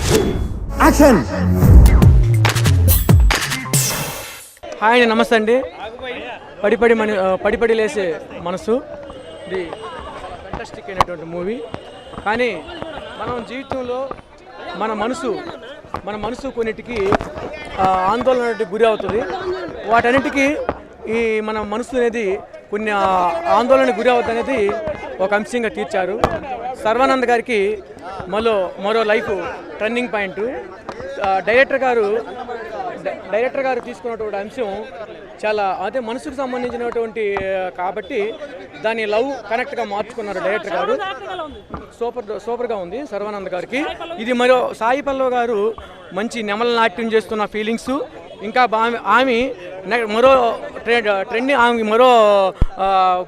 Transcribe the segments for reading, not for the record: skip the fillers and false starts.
Action. Hi అండి, నమస్తే అండి. పడిపడి లేసే మనసు, ఇది ఫెంటాస్టిక్ అయినటువంటి మూవీ. కానీ మనం జీవితంలో మన మనసు కొన్నిటికి ఆందోళనకి గురి అవుతుంది. వాటన్నిటికీ ఈ మన మనసు అనేది కొన్ని ఆందోళనకు గురి అవుతుంది అనేది ఒక అంశంగా తీర్చారు. సర్వానంద్ గారికి మరో లైఫ్ టర్నింగ్ పాయింట్. డైరెక్టర్ గారు తీసుకున్నటువంటి అంశం చాలా అదే మనసుకు సంబంధించినటువంటి కాబట్టి దాన్ని లవ్ కనెక్ట్గా మార్చుకున్నారు డైరెక్టర్ గారు. సూపర్గా ఉంది సర్వానంద్ గారికి. ఇది మరో సాయి పల్లవి గారు మంచి నెమల నాట్యం చేస్తున్న ఫీలింగ్స్. ఇంకా ఆమె మరో ట్రెండ్, ఆమె మరో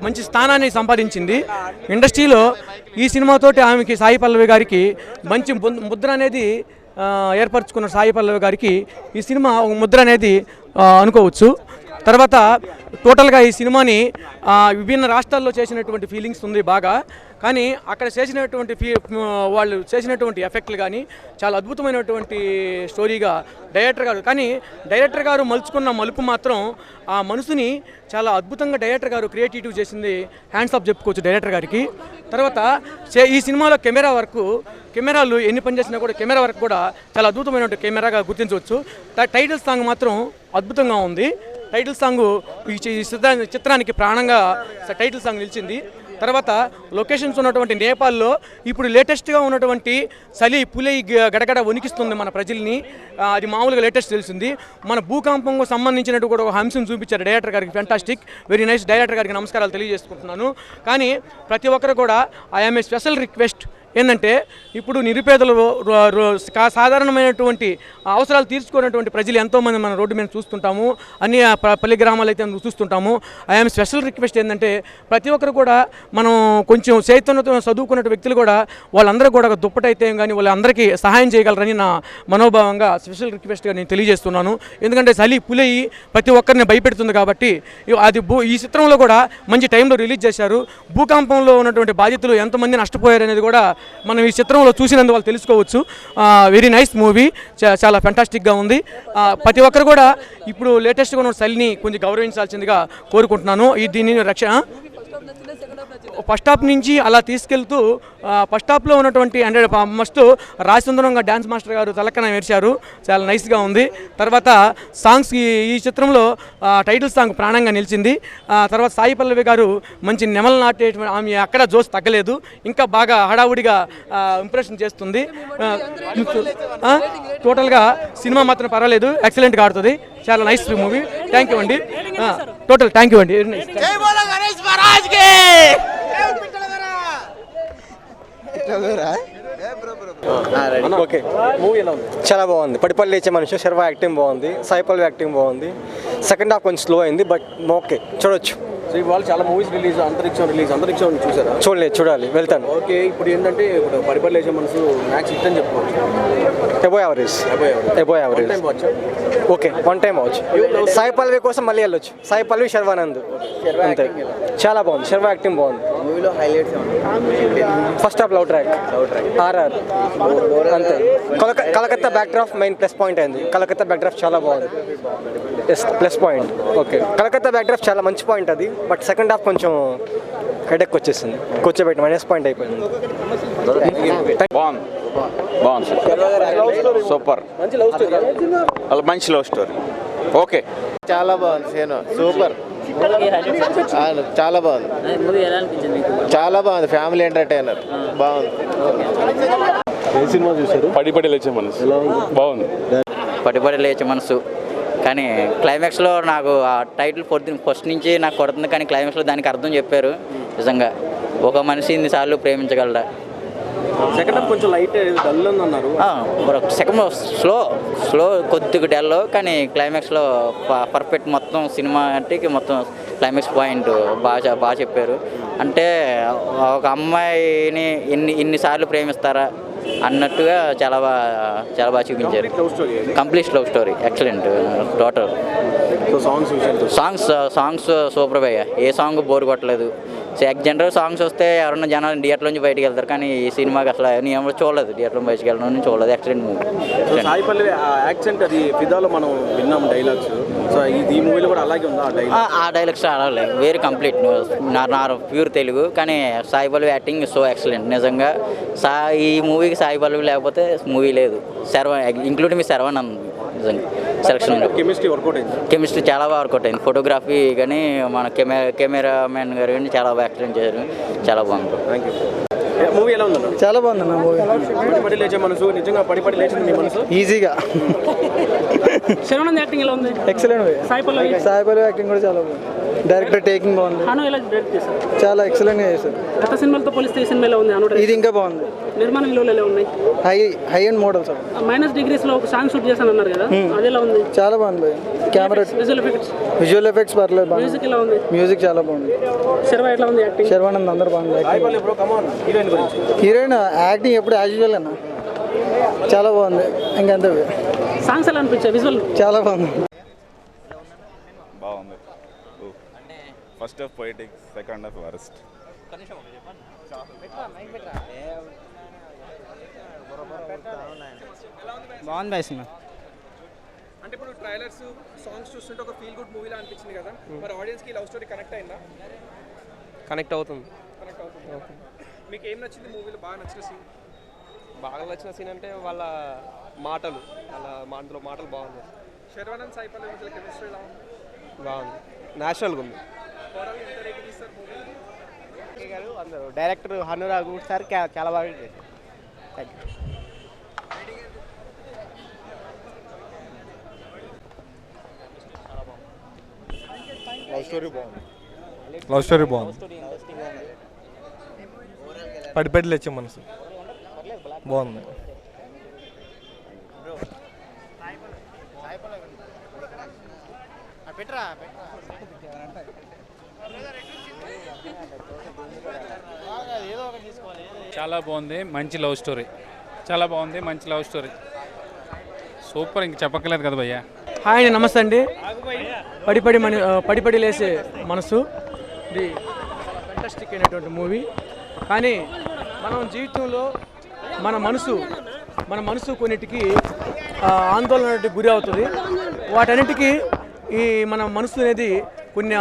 మంచి స్థానాన్ని సంపాదించింది ఇండస్ట్రీలో. ఈ సినిమాతోటి ఆమెకి సాయి పల్లవి గారికి మంచి ముద్ర అనేది ఏర్పరచుకున్న సాయి పల్లవి గారికి ఈ సినిమా ఒక ముద్ర అనేది అనుకోవచ్చు. తర్వాత టోటల్గా ఈ సినిమాని విభిన్న రాష్ట్రాల్లో చేసినటువంటి ఫీలింగ్స్ ఉంది బాగా. కానీ అక్కడ వాళ్ళు చేసినటువంటి ఎఫెక్ట్లు కానీ చాలా అద్భుతమైనటువంటి స్టోరీగా డైరెక్టర్ గారు మలుచుకున్న మలుపు మాత్రం ఆ మనసుని చాలా అద్భుతంగా డైరెక్టర్ గారు క్రియేటివ్ చేసింది. హ్యాండ్స్ ఆఫ్ చెప్పుకోవచ్చు డైరెక్టర్ గారికి. తర్వాత ఈ సినిమాలో కెమెరాలు ఎన్ని పనిచేసినా కూడా కెమెరా వర్క్ కూడా చాలా అద్భుతమైన కెమెరాగా గుర్తించవచ్చు. టైటిల్ సాంగ్ మాత్రం అద్భుతంగా ఉంది. టైటిల్ సాంగ్ ఈ చిత్రానికి ప్రాణంగా టైటిల్ సాంగ్ నిలిచింది. తర్వాత లొకేషన్స్ ఉన్నటువంటి నేపాల్లో ఇప్పుడు లేటెస్ట్గా ఉన్నటువంటి చలి పులి గడగడ వణికిస్తుంది మన ప్రజల్ని. అది మామూలుగా లేటెస్ట్ తెలిసింది. మన భూకంపంకు సంబంధించినట్టు కూడా ఒక అంశం చూపించారు డైరెక్టర్ గారికి. Fantastic, very nice. డైరెక్టర్ గారికి నమస్కారాలు తెలియజేసుకుంటున్నాను. కానీ ప్రతి ఒక్కరు కూడా ఐఎమ్ ఏ స్పెషల్ రిక్వెస్ట్ ఏంటంటే, ఇప్పుడు నిరుపేదలు సాధారణమైనటువంటి అవసరాలు తీర్చుకున్నటువంటి ప్రజలు ఎంతోమంది మన రోడ్డు మీద చూస్తుంటాము, అన్ని పల్లె గ్రామాలు అయితే చూస్తుంటాము. ఐఎమ్ స్పెషల్ రిక్వెస్ట్ ఏంటంటే, ప్రతి ఒక్కరు కూడా మనం కొంచెం చైతన్యతో చదువుకున్న వ్యక్తులు కూడా వాళ్ళందరూ కూడా దుప్పటైతే కానీ వాళ్ళందరికీ సహాయం చేయగలరని నా మనోభావంగా స్పెషల్ రిక్వెస్ట్గా నేను తెలియజేస్తున్నాను. ఎందుకంటే చలి పులి ప్రతి ఒక్కరిని భయపెడుతుంది కాబట్టి. ఈ చిత్రంలో కూడా మంచి టైంలో రిలీజ్ చేశారు. భూకంపంలో ఉన్నటువంటి బాధితులు ఎంతమంది నష్టపోయారు అనేది కూడా మనం ఈ చిత్రంలో చూసినందుకు వాళ్ళు తెలుసుకోవచ్చు. వెరీ నైస్ మూవీ, చాలా ఫెంటాస్టిక్గా ఉంది. ప్రతి ఒక్కరు కూడా ఇప్పుడు లేటెస్ట్గా ఉన్న చలిని కొంచెం గౌరవించాల్సిందిగా కోరుకుంటున్నాను. దీన్ని ఫస్ట్ హాఫ్ నుంచి అలా తీసుకెళ్తూ ఫస్ట్ హాఫ్లో ఉన్నటువంటి అంటే మస్ట్ రాజసుందరంగా డ్యాన్స్ మాస్టర్ గారు తలకన మెరిచారు, చాలా నైస్గా ఉంది. తర్వాత సాంగ్స్ ఈ చిత్రంలో టైటిల్ సాంగ్ ప్రాణంగా నిలిచింది. తర్వాత సాయి పల్లవి గారు మంచి నెమల నాటేటువంటి ఆమె అక్కడ జోస్ తగ్గలేదు, ఇంకా బాగా హడావుడిగా ఇంప్రెషన్ చేస్తుంది. టోటల్గా సినిమా మాత్రం పర్వాలేదు, ఎక్సలెంట్గా ఆడుతుంది. చాలా నైస్ మూవీ. థ్యాంక్ యూ అండి. టోటల్ థ్యాంక్ యూ అండి. చాలా బాగుంది. పడిపల్లి లేచే మనిషి శర్వా యాక్టింగ్ బాగుంది, సాయి పల్లవి యాక్టింగ్ బాగుంది. సెకండ్ హాఫ్ కొంచెం స్లో అయింది, బట్ ఓకే చూడొచ్చు. సో ఇవాళ చాలా మూవీస్ రిలీజ్, అంతరిక్షం చూసారా? చూడాలి, వెళ్తాను. ఓకే, ఇప్పుడు ఏంటంటే పడిపల్లి లేచే మనసు మ్యాక్స్ హిట్ అని చెప్పుకోవచ్చు. Above average. Okay, one time అవచ్చు. సాయి పల్లవి కోసం మళ్ళీ వెళ్ళొచ్చు. సాయి పల్లవి, శర్వానంద్ అంతే. చాలా బాగుంది, శర్వా యాక్టింగ్ బాగుంది. మూవీలో highlights first half love track, RR అంతే. Calcutta backdrop main plus point అయింది. కలకత్తా బ్యాక్ డ్రాప్ చాలా బాగుంది, plus point. Okay, Calcutta backdrop చాలా మంచి పాయింట్ అది. బట్ సెకండ్ హాఫ్ కొంచెం హెడెక్ వచ్చేసింది, కూర్చోబెట్టి మైనస్ పాయింట్ అయిపోయింది. సూపర్, మంచి లవ్ స్టోరీ. ఓకే, చాలా బాగుంది సీను, సూపర్, చాలా బాగుంది, చాలా బాగుంది. ఫ్యామిలీ ఎంటర్టైనర్, బాగుంది. ఏ సినిమా చూసారు? పడిపడి లేచే మనసు బాగుంది. పడిపడి లేచే మనసు కానీ క్లైమాక్స్లో నాకు ఆ టైటిల్ ఫస్ట్ నుంచి నాకు కొడుతుంది. కానీ క్లైమాక్స్లో దానికి అర్థం చెప్పారు. నిజంగా ఒక మనిషి ఇన్నిసార్లు ప్రేమించగలరా. సెకండ్ హాఫ్ కొంచెం లైట్ డల్ అని అన్నారు. సెకండ్ స్లో కొద్దిగా డల్, కానీ క్లైమాక్స్లో పర్ఫెక్ట్. మొత్తం సినిమాటిక్ మొత్తం క్లైమాక్స్ పాయింట్ బాగా చెప్పారు. అంటే ఒక అమ్మాయిని ఇన్నిసార్లు ప్రేమిస్తారా అన్నట్టుగా చాలా బాగా చూపించారు. Complete love story, excellent total. Songs super భయ్య, ఏ సాంగ్ బోర్ కొట్టలేదు. జనరల్ సాంగ్స్ వస్తే ఎవరన్నా జనాలు థియేటర్ నుంచి బయటకు వెళ్తారు, కానీ ఈ సినిమాకి అసలు నేను ఎవరు చూడలేదు, థియేటర్ బయటకు వెళ్ళడం చూడలేదు. Excellent movie. Sai Pallavi accent అది ఫిదాలో మనం విన్నాం డైలాగ్స్. సో ఈ మూవీలో కూడా అలాగే ఉందా ఆ డైలాగ్? ఆ డైలాగ్స్ అలా వెరీ కంప్లీట్ నా ప్యూర్ తెలుగు, కానీ Sai Pallavi acting so excellent. నిజంగా ఈ మూవీకి సాయి పల్లవి లేకపోతే మూవీ లేదు. ఇంక్లూడింగ్ మీ శర్వానంద్ నిజంగా సెలక్షన్ కెమిస్ట్రీ వర్కౌట్ అయింది. కెమిస్ట్రీ చాలా బాగా వర్కౌట్ అయింది. ఫోటోగ్రఫీ కానీ మన కెమెరామెన్ గారు కానీ చాలా బాగా యాక్టింగ్ చేశారు, చాలా బాగుంది. Thank you. మూవీ ఎలా ఉందన్న? చాలా బాగుందన్న మూవీ. పడి లేచే మనసు, నిజంగా పడి లేచింది మీ మనసు ఈజీగా. శర్వానంద్ యాక్టింగ్ ఎలా ఉంది? Excellent movie. Sai Pallavi acting కూడా చాలా బాగుంది. డైరెక్టర్ టేకింగ్ బాగుంది. అను ఎలా డైరెక్ట్ చేశారు? చాలా ఎక్సలెంట్గా చేశారు. గత సినిమాలతో పోలిస్తే ఈ సినిమా ఎలా ఉంది? అను ఇది ఇంకా బాగుంది. నిర్మాణ విలువలు ఎలా ఉన్నాయి? High and model sir. Minus degrees లో ఒక సాంగ్ షూట్ చేశాను అన్నారు కదా, అది ఎలా ఉంది? చాలా బాగుంది. కెమెరా విజువల్ ఎఫెక్ట్స్ పర్లేదు. మ్యూజిక్ ఎలా ఉంది? మ్యూజిక్ చాలా బాగుంది. శర్వా ఎట్లా ఉంది యాక్టింగ్? శర్వానంద్ అందరూ బాగుంది. Sai Pallavi bro come on, heroine గురించి. హీరోయిన్ యాక్టింగ్ ఎప్పుడు యాజ్ యూజువల్ అన్న, చాలా బాగుంది. ఇంకంతే. సాంగ్స్ ఎలా అనిపించాయి? విజువల్ చాలా బాగుంది. బాగుంది. First half poetic, second half worst. బాగుంది బాయ్ సినిమా. అంటే ఇప్పుడు ట్రైలర్స్ సాంగ్స్ చూస్తుంటే ఒక ఫీల్ గుడ్ మూవీలా అనిపించింది కదా, మరి ఆడియన్స్కి లవ్ స్టోరీ కనెక్ట్ అయిందా? కనెక్ట్ అవుతుంది. మీకు ఏం నచ్చింది మూవీలో? బాగా నచ్చిన సీన్? బాగా నచ్చిన సీన్ అంటే వాళ్ళ మాటలు, అందులో మాటలు బాగున్నాయి. శర్వానంద్ సాయి పల్లవి మధ్య కెమిస్ట్రీ ఎలా ఉంది? బాగుంది, న్యాచురల్గా ఉంది. అందరూ డైరెక్టర్ హనురాగు సార్ చాలా బాగా చేశారు. Thank you. లవ్ స్టోరీ బాగుంది. పడి లేచే మనసు బాగుంది. చాలా బాగుంది. మంచి లవ్ స్టోరీ, చాలా బాగుంది. మంచి లవ్ స్టోరీ, సూపర్. ఇంక చెప్పక్కర్లేదు కదా భయ్యా. హాయ్ అండి, నమస్తే అండి. పడి లేసే మనసు, ఇది చాలా ఫెంటాస్టిక్ అయినటువంటి మూవీ. కానీ మనం జీవితంలో మన మనసు కొన్నిటికి ఆందోళనకి గురి అవుతుంది. వాటన్నిటికీ ఈ మన మనసు అనేది కొన్ని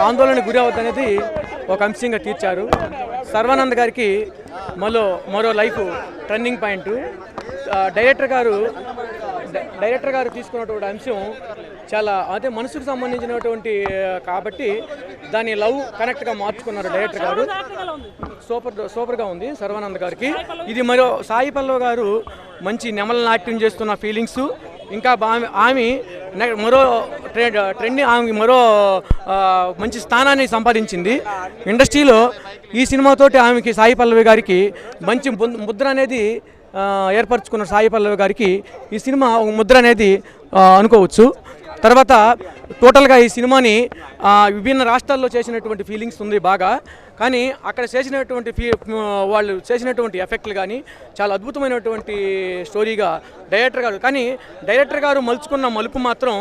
ఆందోళనకు గురి అవుతుంది అనేది ఒక అంశంగా తీర్చారు. సర్వానంద్ గారికి మరో లైఫ్ టర్నింగ్ పాయింట్. డైరెక్టర్ గారు తీసుకున్నటువంటి అంశం చాలా అదే మనసుకు సంబంధించినటువంటి కాబట్టి దాన్ని లవ్ కనెక్ట్గా మార్చుకున్నారు డైరెక్టర్ గారు. సూపర్గా ఉంది సర్వానంద్ గారికి. ఇది మరో సాయి పల్లవి గారు మంచి నెమల నాట్యం చేస్తున్న ఫీలింగ్స్. ఇంకా ఆమె మరో ట్రెండ్, ఆమె మరో మంచి స్థానాన్ని సంపాదించింది ఇండస్ట్రీలో. ఈ సినిమాతోటి ఆమెకి సాయి పల్లవి గారికి మంచి ముద్ర అనేది ఏర్పరచుకున్న సాయి పల్లవి గారికి ఈ సినిమా ఒక ముద్ర అనేది అనుకోవచ్చు. తర్వాత టోటల్గా ఈ సినిమాని విభిన్న రాష్ట్రాల్లో చేసినటువంటి ఫీలింగ్స్ ఉంది బాగా. కానీ అక్కడ వాళ్ళు చేసినటువంటి ఎఫెక్ట్లు కానీ చాలా అద్భుతమైనటువంటి స్టోరీగా డైరెక్టర్ గారు మలుచుకున్న మలుపు మాత్రం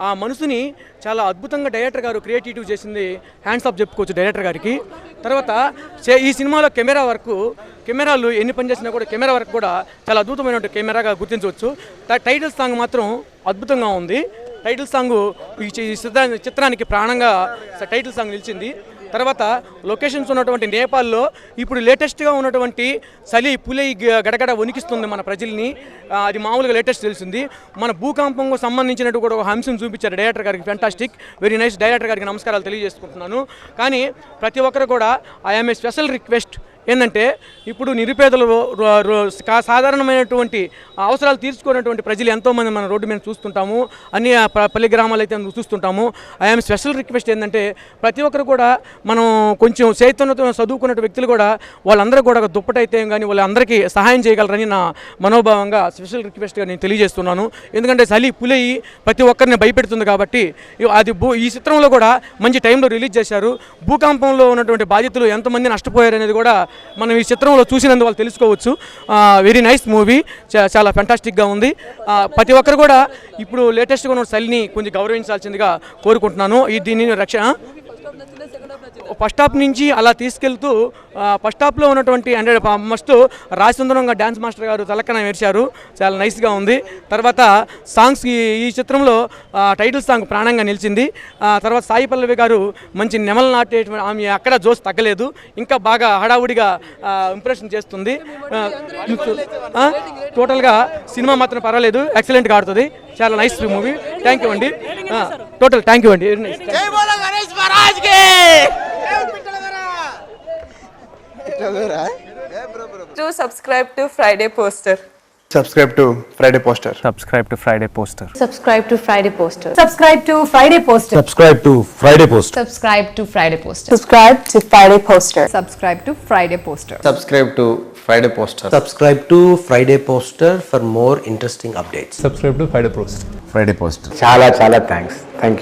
ఆ మనసుని చాలా అద్భుతంగా డైరెక్టర్ గారు క్రియేటివ్ చేసింది. హ్యాండ్స్ ఆఫ్ చెప్పుకోవచ్చు డైరెక్టర్ గారికి. తర్వాత ఈ సినిమాలో కెమెరాలు ఎన్ని పనిచేసినా కూడా కెమెరా వర్క్ కూడా చాలా అద్భుతమైనటువంటి కెమెరాగా గుర్తించవచ్చు. టైటిల్ సాంగ్ మాత్రం అద్భుతంగా ఉంది. టైటిల్ సాంగ్ ఈ చిత్రానికి ప్రాణంగా టైటిల్ సాంగ్ నిలిచింది. తర్వాత లొకేషన్స్ ఉన్నటువంటి నేపాల్లో ఇప్పుడు లేటెస్ట్గా ఉన్నటువంటి చలి పులి గడగడ వణికిస్తుంది మన ప్రజల్ని. అది మామూలుగా లేటెస్ట్ తెలిసింది. మన భూకంపంకు సంబంధించినట్టు కూడా ఒక అంశం చూపించారు డైరెక్టర్ గారికి. Fantastic, very nice. డైరెక్టర్ గారికి నమస్కారాలు తెలియజేసుకుంటున్నాను. కానీ ప్రతి ఒక్కరు కూడా ఐఎమ్ ఏ స్పెషల్ రిక్వెస్ట్ ఏంటంటే, ఇప్పుడు నిరుపేదలు సాధారణమైనటువంటి అవసరాలు తీర్చుకున్నటువంటి ప్రజలు ఎంతోమంది మన రోడ్డు మీద చూస్తుంటాము, అన్ని పల్లె గ్రామాలు అయితే చూస్తుంటాము. ఐఎమ్ స్పెషల్ రిక్వెస్ట్ ఏంటంటే, ప్రతి ఒక్కరు కూడా మనం కొంచెం చైతన్యతో చదువుకున్న వ్యక్తులు కూడా వాళ్ళందరూ కూడా దుప్పటైతే కానీ వాళ్ళందరికీ సహాయం చేయగలరని నా మనోభావంగా స్పెషల్ రిక్వెస్ట్గా నేను తెలియజేస్తున్నాను. ఎందుకంటే చలి పులి ప్రతి ఒక్కరిని భయపెడుతుంది కాబట్టి అది ఈ చిత్రంలో కూడా మంచి టైంలో రిలీజ్ చేశారు. భూకంపంలో ఉన్నటువంటి బాధితులు ఎంతమంది నష్టపోయారు అనేది కూడా మనం ఈ చిత్రంలో చూసినందుకు వాళ్ళు తెలుసుకోవచ్చు. వెరీ నైస్ మూవీ, చాలా ఫెంటాస్టిక్గా ఉంది. ప్రతి ఒక్కరు కూడా ఇప్పుడు లేటెస్ట్గా ఉన్న చలిని కొంచెం గౌరవించాల్సిందిగా కోరుకుంటున్నాను. దీన్ని ఫస్ట్ హాఫ్ నుంచి అలా తీసుకెళ్తూ ఫస్ట్ హాఫ్లో ఉన్నటువంటి అంటే మస్ట్ రాజసుందరంగా డ్యాన్స్ మాస్టర్ గారు తలక్కన మెరిచారు, చాలా నైస్గా ఉంది. తర్వాత సాంగ్స్ ఈ చిత్రంలో టైటిల్ సాంగ్ ప్రాణంగా నిలిచింది. తర్వాత సాయి పల్లవి గారు మంచి నెమలు నాటేటువంటి ఆమె అక్కడ జోస్ తగ్గలేదు, ఇంకా బాగా హడావుడిగా ఇంప్రెషన్ చేస్తుంది. టోటల్గా సినిమా మాత్రం పర్వాలేదు, ఎక్సలెంట్గా ఆడుతుంది, చాలా నైస్ మూవీ. థ్యాంక్ యూ అండి, టోటల్ థ్యాంక్ యూ అండి. Do subscribe to Friday Poster. Subscribe to Friday poster. Subscribe to Friday poster. Subscribe to Friday Poster. Subscribe to Friday Poster. Subscribe to Friday poster. Subscribe to Friday Poster. Subscribe to Friday Poster. Subscribe to Friday Poster. Subscribe to Friday poster. Subscribe to Friday poster for more interesting updates. Subscribe to Friday poster. Friday poster. చాలా చాలా thanks. Thank you.